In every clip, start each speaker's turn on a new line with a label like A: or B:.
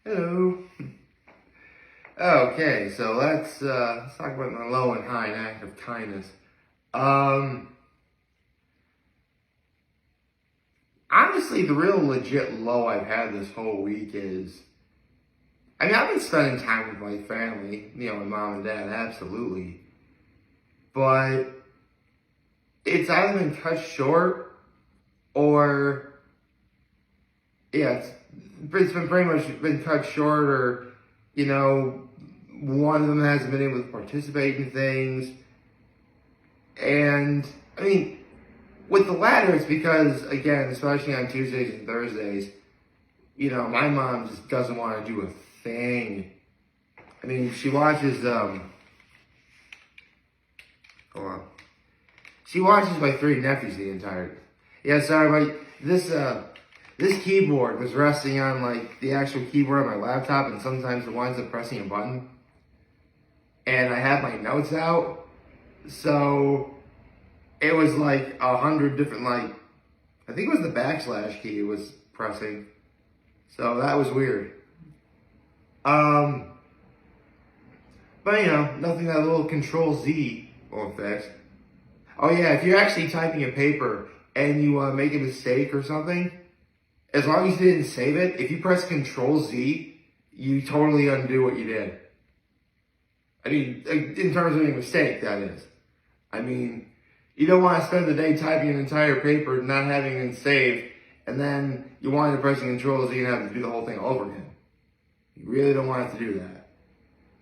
A: Hello. Okay, so let's talk about my low and high in act of kindness. Honestly, the real legit low I've had this whole week is, I've been spending time with my family, my mom and dad, absolutely. But it's either been cut short or, it's been pretty much been cut short or, one of them hasn't been able to participate in things. And, with the latter, it's because, again, especially on Tuesdays and Thursdays, my mom just doesn't want to do a thing. She watches, hold on. She watches my three nephews the entire, this keyboard was resting on, the actual keyboard on my laptop, and sometimes it winds up pressing a button. And I have my notes out, so it was 100 different, I think it was the backslash key it was pressing. So that was weird. But nothing that little Control Z won't fix. Oh yeah, if you're actually typing a paper and you make a mistake or something, as long as you didn't save it, if you press Control Z, you totally undo what you did. In terms of a mistake, that is. You don't want to spend the day typing an entire paper, not having it saved, and then you wind up pressing Control Z and have to do the whole thing over again. You really don't want to do that.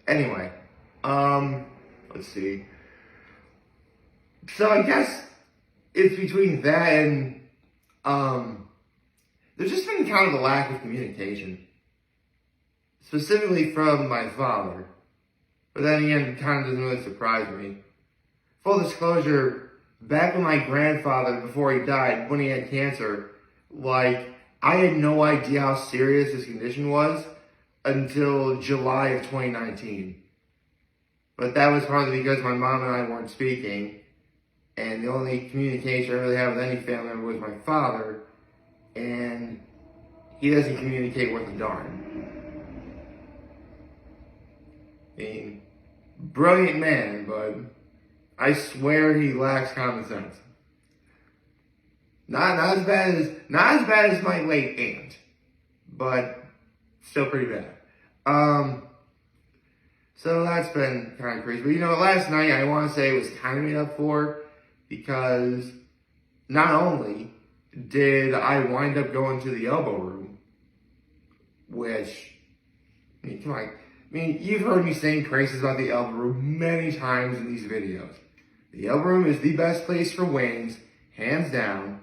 A: Anyway, let's see. So I guess it's between that and, there's just been kind of a lack of communication. Specifically from my father. But then again, it kind of doesn't really surprise me. Full disclosure, back when my grandfather, before he died, when he had cancer, I had no idea how serious his condition was until July of 2019. But that was partly because my mom and I weren't speaking, and the only communication I really had with any family member was my father, and he doesn't communicate worth a darn. Brilliant man, but I swear he lacks common sense. Not as bad as my late aunt, but still pretty bad. So that's been kind of crazy. But last night I want to say it was kind of made up for, because not only did I wind up going to the elbow room, which, come on. You've heard me saying praises about the elbow room many times in these videos. The elbow room is the best place for wings, hands down.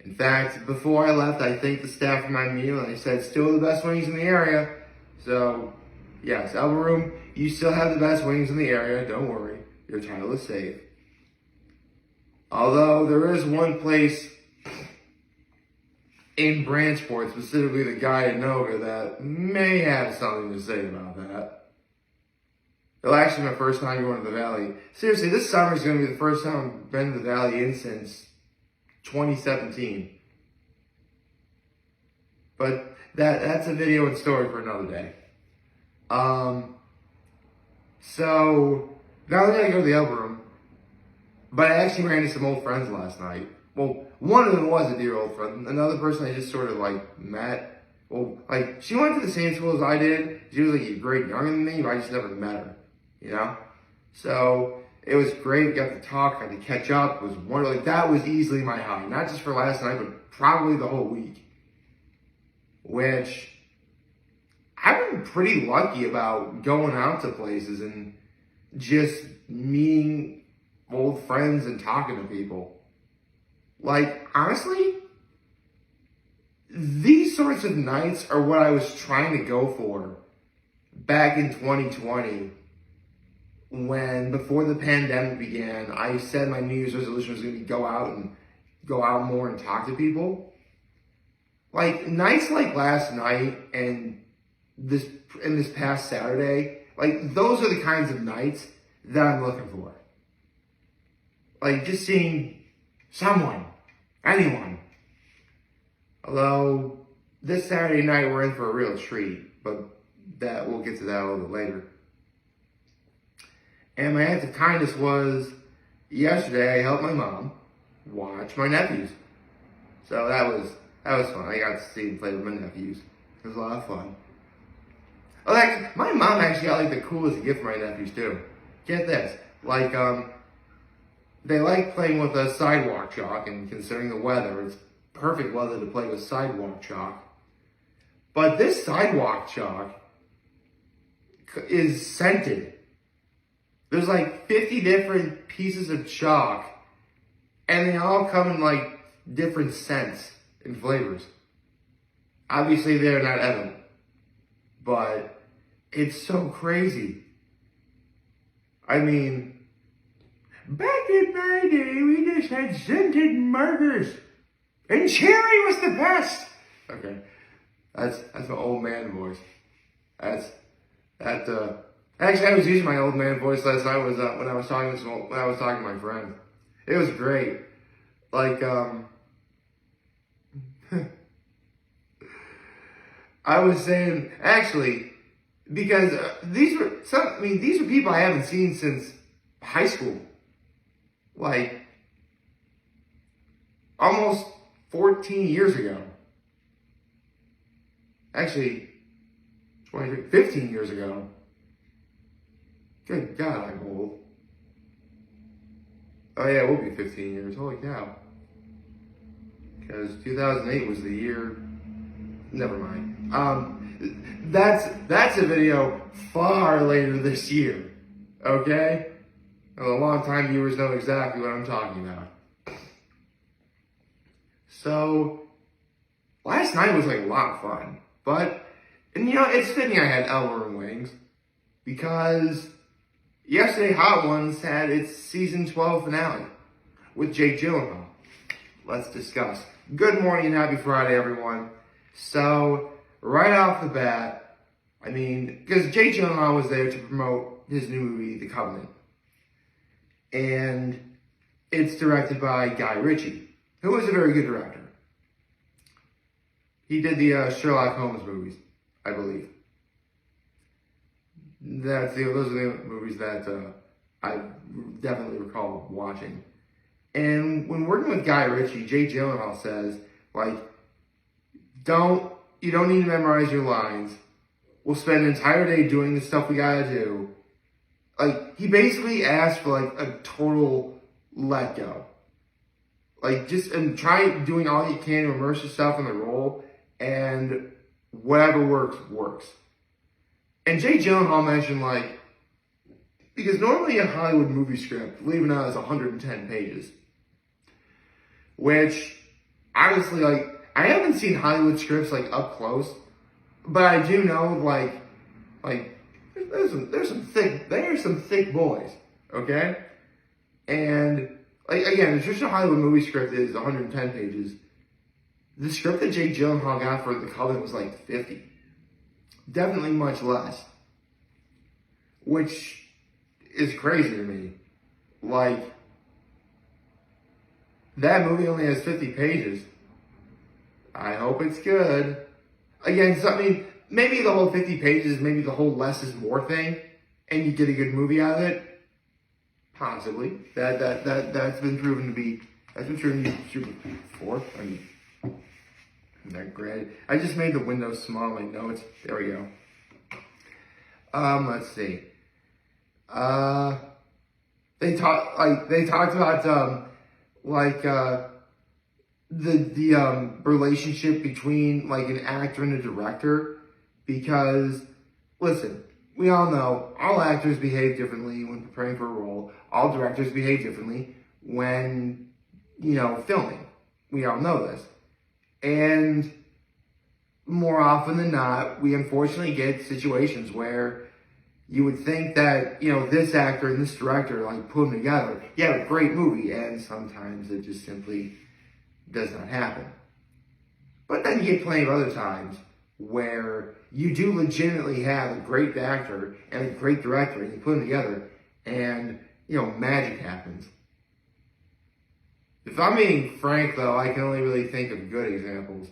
A: In fact, before I left, I thanked the staff for my meal, and they said still the best wings in the area. So, yes, elbow room, you still have the best wings in the area. Don't worry, your title is safe. Although there is one place in Branchport, specifically the Guyanoga, that may have something to say about that. It'll actually be my first time going to the Valley. Seriously, this summer is going to be the first time I've been to the Valley in since 2017. But that's a video and story for another day. So, not only did I go to the elbow room, but I actually ran into some old friends last night. Well, one of them was a dear old friend. Another person I just sort of met. Well, she went to the same school as I did. She was a grade younger than me, but I just never met her, So it was great. Got to talk, got to catch up. It was wonderful. That was easily my high. Not just for last night, but probably the whole week. Which I've been pretty lucky about going out to places and just meeting old friends and talking to people. Honestly, these sorts of nights are what I was trying to go for back in 2020, before the pandemic began. I said my New Year's resolution was going to go out more and talk to people. Nights like last night and this past Saturday, those are the kinds of nights that I'm looking for. Just seeing someone, anyone. Although, this Saturday night we're in for a real treat, but we'll get to that a little bit later. And my act of kindness was yesterday I helped my mom watch my nephews. So that was fun. I got to see and play with my nephews. It was a lot of fun. Oh, my mom actually got like the coolest gift for my nephews too. Get this, like they like playing with a sidewalk chalk, and considering the weather, it's perfect weather to play with sidewalk chalk. But this sidewalk chalk is scented. There's like 50 different pieces of chalk, and they all come in like different scents and flavors. Obviously, they're not edible, but it's so crazy. I mean, back in my day, we just had scented markers, and cherry was the best. Okay, that's my old man voice. Actually, I was using my old man voice last night when I was talking to my friend. It was great. Like I was saying, actually, because these are people I haven't seen since high school. Like almost 14 years ago. Actually, 15 years ago. Good God, I'm old. Oh yeah, it will be 15 years. Holy cow. Because 2008 was the year. Never mind. That's a video far later this year. Okay? Well, the long-time viewers know exactly what I'm talking about. So, last night was like a lot of fun. And it's fitting I had elbow room wings. Because yesterday Hot Ones had its season 12 finale with Jake Gyllenhaal. Let's discuss. Good morning and happy Friday, everyone. So, right off the bat, because Jake Gyllenhaal was there to promote his new movie, The Covenant. And it's directed by Guy Ritchie, who is a very good director. He did the Sherlock Holmes movies, I believe. Those are the movies that I definitely recall watching. And when working with Guy Ritchie, Jake Gyllenhaal says, you don't need to memorize your lines. We'll spend an entire day doing the stuff we gotta do. He basically asked for a total let go. And try doing all you can to immerse yourself in the role, and whatever works. And Jake Gyllenhaal mentioned, because normally a Hollywood movie script, believe it or not, is 110 pages. Which, honestly, I haven't seen Hollywood scripts, up close. But I do know, there's some thick boys, okay? And, again, the traditional Hollywood movie script is 110 pages. The script that Jake Gyllenhaal got for The Covenant was 50. Definitely much less. Which is crazy to me. That movie only has 50 pages. I hope it's good. Again, maybe the whole 50 pages, maybe the whole less is more thing, and you get a good movie out of it. Possibly. That's been proven to be true before. Not great. I just made the window small, my notes. There we go. Let's see. They talked about the relationship between an actor and a director, because listen, we all know all actors behave differently when preparing for a role. All directors behave differently when filming. We all know this. And more often than not, we unfortunately get situations where you would think that, this actor and this director, put them together. You have a great movie, and sometimes it just simply does not happen. But then you get plenty of other times where you do legitimately have a great actor and a great director, and you put them together, and, magic happens. If I'm being frank, though, I can only really think of good examples.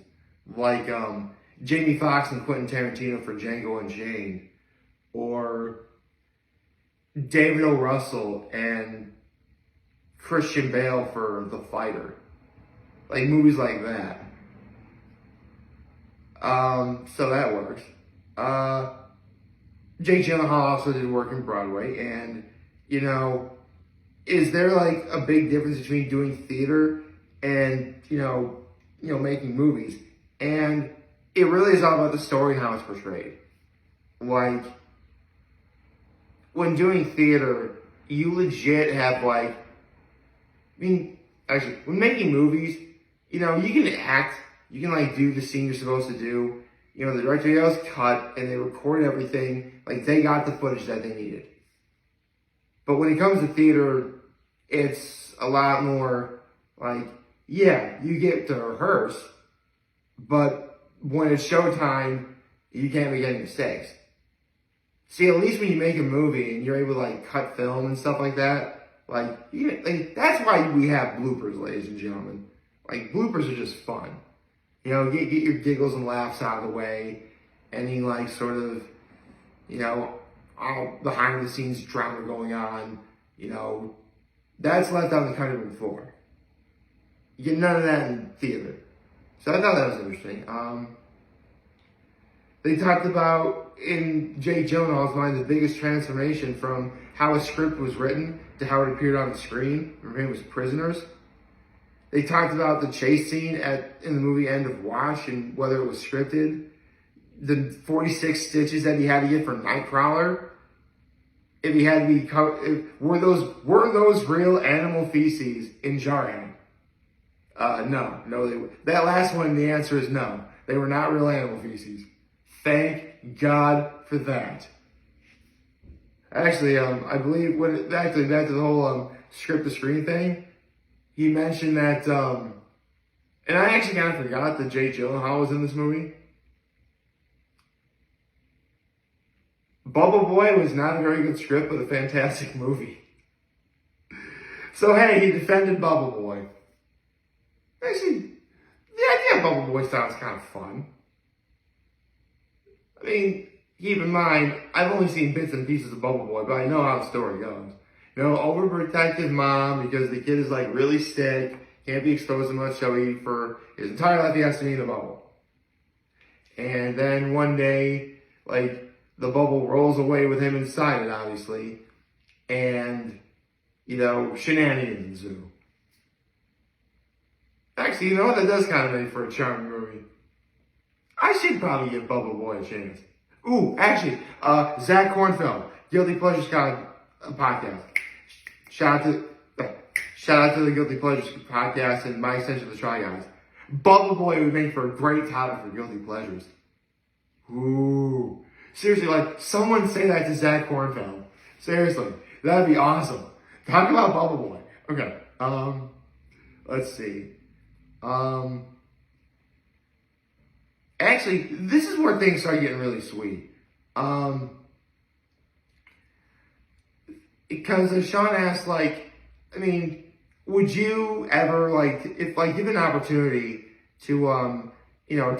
A: Jamie Foxx and Quentin Tarantino for Django Unchained, or David O. Russell and Christian Bale for The Fighter. Like movies like that. So that works. Jake Gyllenhaal also did work in Broadway, and you know, is there like a big difference between doing theater and making movies? And it really is all about the story and how it's portrayed. Like when doing theater, you legit have when making movies, you can act, you can do the scene you're supposed to do. The director yells cut and they record everything, they got the footage that they needed. But when it comes to theater, it's a lot more you get to rehearse, but when it's showtime, you can't make any mistakes. See, at least when you make a movie and you're able to cut film and stuff like that, that's why we have bloopers, ladies and gentlemen. Bloopers are just fun. Get your giggles and laughs out of the way. Any all behind the scenes drama going on, that's left on the cutting room floor. You get none of that in theater. So I thought that was interesting. They talked about, in Jake Gyllenhaal's mind, the biggest transformation from how a script was written to how it appeared on the screen. Her name was Prisoners. They talked about the chase scene in the movie End of Watch and whether it was scripted. The 46 stitches that he had to get for Nightcrawler. If he had to be were those real animal feces in Jarhead? No, they were. That last one, the answer is no. They were not real animal feces. Thank God for that. Actually, I believe back to the whole script to screen thing, he mentioned that, and I actually kind of forgot that Jake Gyllenhaal was in this movie. Bubble Boy was not a very good script, but a fantastic movie. So hey, he defended Bubble Boy. Actually, the idea of Bubble Boy sounds kind of fun. I mean, keep in mind, I've only seen bits and pieces of Bubble Boy, but I know how the story goes. Overprotective mom because the kid is really sick, can't be exposed to much, so for his entire life he has to be in a bubble. And then one day, the bubble rolls away with him inside it, obviously, and, shenanigans ensue. Actually, you know what? That does kind of make for a charming movie. I should probably give Bubble Boy a chance. Ooh, actually, Zach Kornfeld, Guilty Pleasures podcast. Shout out to the Guilty Pleasures podcast and my extension of the Try Guys. Bubble Boy would make for a great topic for Guilty Pleasures. Ooh. Seriously, someone say that to Zach Kornfeld. Seriously, that'd be awesome. Talk about Bubble Boy. Okay, let's see. Actually, this is where things start getting really sweet. Because Sean asked, would you ever, if given an opportunity to,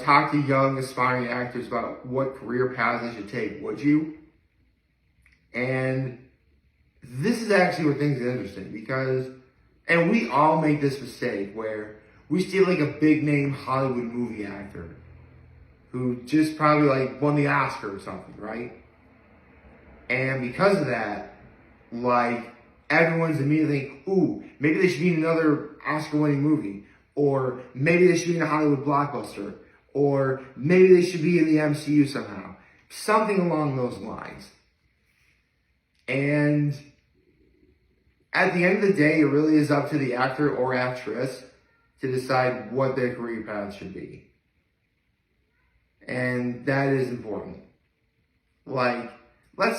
A: talk to young aspiring actors about what career paths they should take, would you? And this is actually where things get interesting because, and we all make this mistake where we see a big name Hollywood movie actor who just probably won the Oscar or something, right? And because of that, everyone's immediately thinking, ooh, maybe they should be in another Oscar-winning movie, or maybe they should be in a Hollywood blockbuster, or maybe they should be in the MCU somehow. Something along those lines. And at the end of the day, it really is up to the actor or actress to decide what their career path should be. And that is important. Let's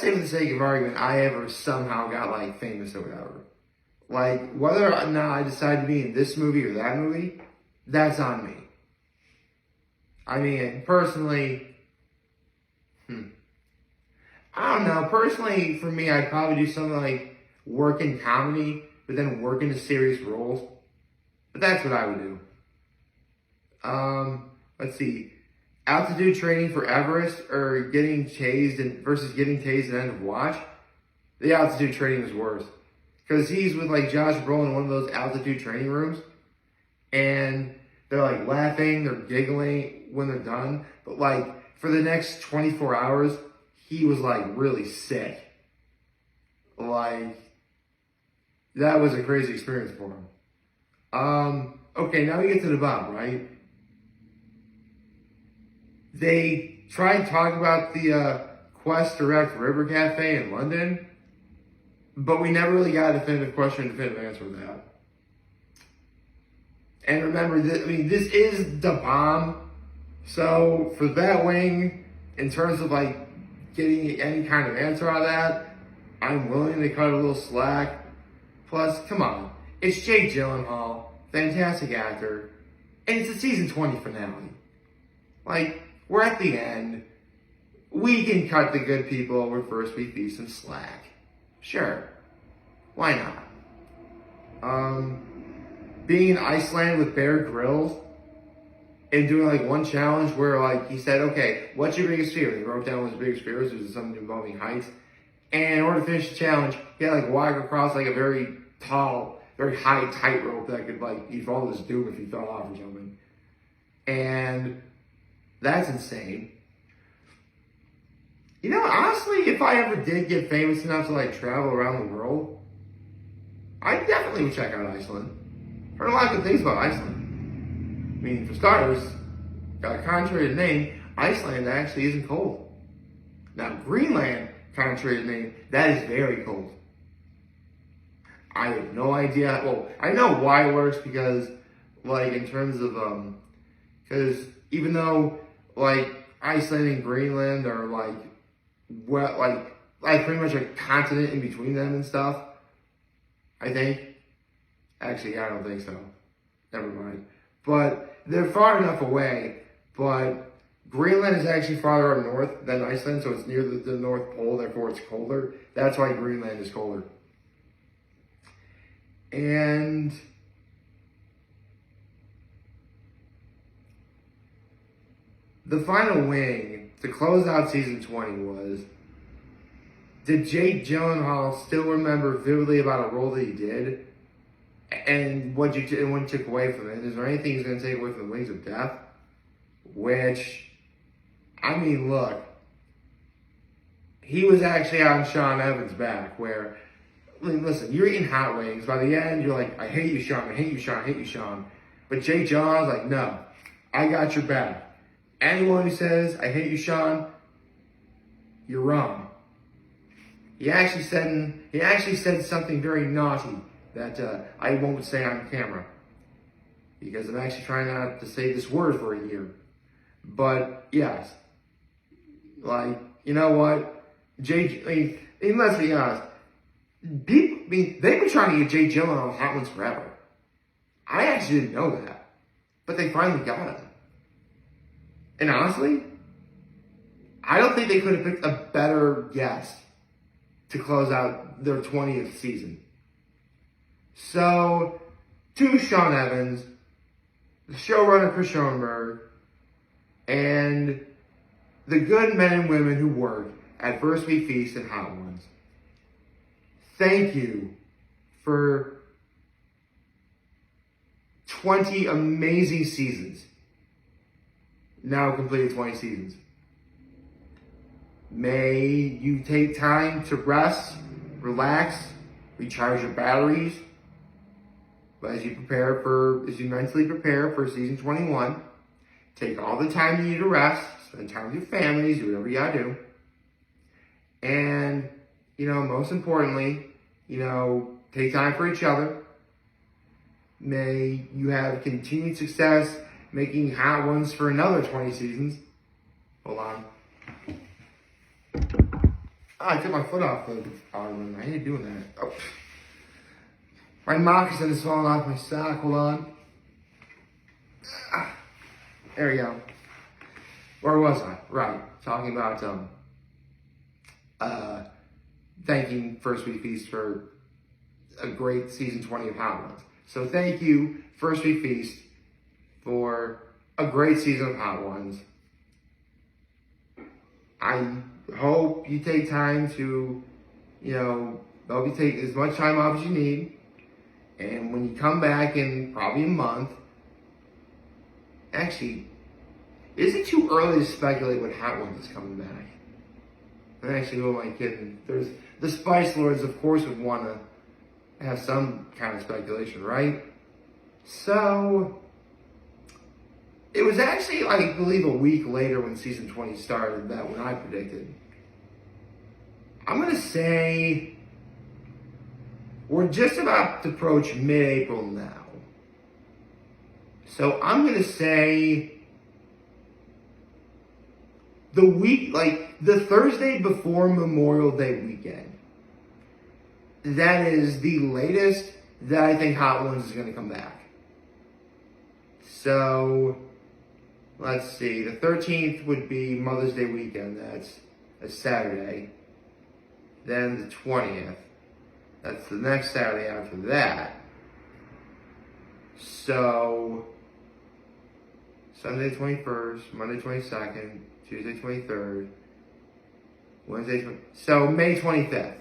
A: say for the sake of argument, I ever somehow got famous or whatever. Whether or not I decide to be in this movie or that movie, that's on me. I mean, personally, I don't know. Personally, for me, I'd probably do something work in comedy, but then work into serious roles. But that's what I would do. Let's see. altitude training for Everest or getting tased versus getting tased at the end of watch, the altitude training is worse. Because he's with like Josh Brolin in one of those altitude training rooms, and they're like laughing, they're giggling when they're done. But like for the next 24 hours, he was like really sick. Like that was a crazy experience for him. Okay, now we get to the bomb, right? They tried talking about the Quest Direct River Cafe in London, but we never really got a definitive question, definitive answer to that. And remember, this is the bomb. So for that wing, in terms of like getting any kind of answer out of that, I'm willing to cut a little slack. Plus, come on, it's Jake Gyllenhaal, fantastic actor, and it's a season 20 finale. Like, we're at the end. We can cut the good people with First We Feast some slack. Sure. Why not? Being in Iceland with Bear Grylls and doing like one challenge where like he said, okay, what's your biggest fear? He wrote down what his biggest fears. It was something involving heights. And in order to finish the challenge, he had like walk across like a very tall, very high tightrope that could like, he'd fall to his doom if he fell off or something. And that's insane. You know, honestly, if I ever did get famous enough to like travel around the world, I definitely would check out Iceland. Heard a lot of good things about Iceland. I mean, for starters, contrary to the name, Iceland actually isn't cold. Now, Greenland, contrary to the name, that is very cold. I have no idea. Well, I know why it works because, like, in terms of, because even though, like, Iceland and Greenland are, like, well, like pretty much a continent in between them and stuff, I think. Actually, I don't think so. Never mind. But they're far enough away, but Greenland is actually farther up north than Iceland, so it's near the North Pole, therefore it's colder. That's why Greenland is colder. And the final wing to close out season 20 was, did Jake Gyllenhaal still remember vividly about a role that he did? And what you took away from it? Is there anything he's going to take away from the Wings of Death? Which, I mean, look, he was actually on Sean Evans' back where, listen, you're eating hot wings. By the end, you're like, I hate you, Sean. I hate you, Sean. I hate you, Sean. But Jake Gyllenhaal's like, no, I got your back. Anyone who says, I hate you, Sean, you're wrong. He actually said something very naughty that I won't say on camera because I'm actually trying not to say this word for a year. But yes, like, you know what, let's be honest. They've been trying to get Jake Gyllenhaal hot ones forever. I actually didn't know that, but they finally got him. And honestly, I don't think they could have picked a better guest to close out their 20th season. So, to Sean Evans, the showrunner Chris Schoenberg, and the good men and women who work at First We Feast and Hot Ones, thank you for 20 amazing seasons. Now completed 20 seasons. May you take time to rest, relax, recharge your batteries. But as you mentally prepare for season 21, take all the time you need to rest, spend time with your families, do whatever you gotta do. And, most importantly, take time for each other. May you have continued success making Hot Ones for another 20 seasons. Hold on. I took my foot off the ottoman. I hate doing that. Oh. My moccasin is falling off my sock. Hold on. There we go. Where was I? Right. Talking about thanking First We Feast for a great season 20 of Hot Ones. So thank you, First We Feast, for a great season of Hot Ones. I hope you take time to, I hope you take as much time off as you need. And when you come back in probably a month, actually, is it too early to speculate what Hot Ones is coming back? And actually, who am I kidding? There's the Spice Lords, of course, would want to have some kind of speculation, right? So, it was actually, I believe, a week later when season 20 started that when I predicted. I'm going to say we're just about to approach mid-April now. So I'm going to say the Thursday before Memorial Day weekend. That is the latest that I think Hot Ones is going to come back. So, let's see. The 13th would be Mother's Day weekend. That's a Saturday. Then the 20th. That's the next Saturday after that. So, Sunday 21st, Monday 22nd, Tuesday 23rd, Wednesday 20th. So, May 25th.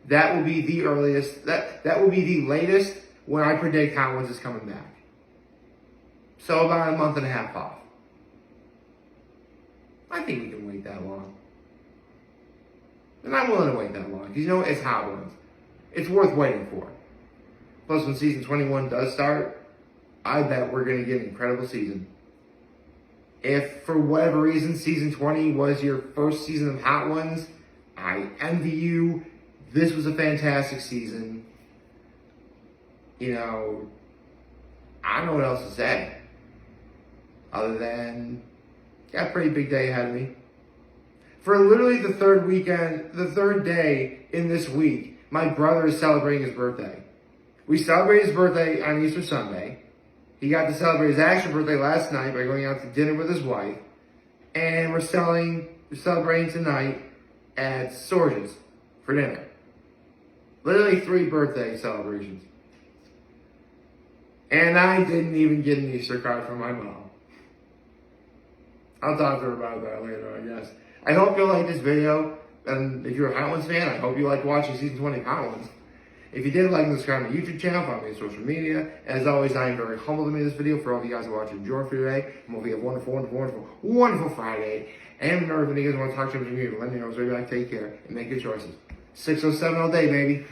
A: That will be the earliest, that will be the latest when I predict Hot Ones is coming back. So, about a month and a half off. I think we can wait that long. And I'm willing to wait that long. Because it's Hot Ones. It's worth waiting for. Plus, when season 21 does start, I bet we're going to get an incredible season. If, for whatever reason, season 20 was your first season of Hot Ones, I envy you. This was a fantastic season. I don't know what else to say. Other than, got a pretty big day ahead of me. For literally the third day in this week, my brother is celebrating his birthday. We celebrated his birthday on Easter Sunday. He got to celebrate his actual birthday last night by going out to dinner with his wife. And we're celebrating tonight at Sorge's for dinner. Literally 3 birthday celebrations. And I didn't even get an Easter card from my mom. I'll talk to her about that later, I guess. I hope you'll like this video. And if you're a Hot Ones fan, I hope you like watching season 20 of Hot Ones. If you did, like and subscribe to my YouTube channel, follow me on social media. As always, I am very humbled to make this video for all of you guys who watch and enjoy for today. And hope you have a wonderful Friday. And remember, if you guys want to talk to me, let me know. So, take care and make good choices. 607 all day, baby.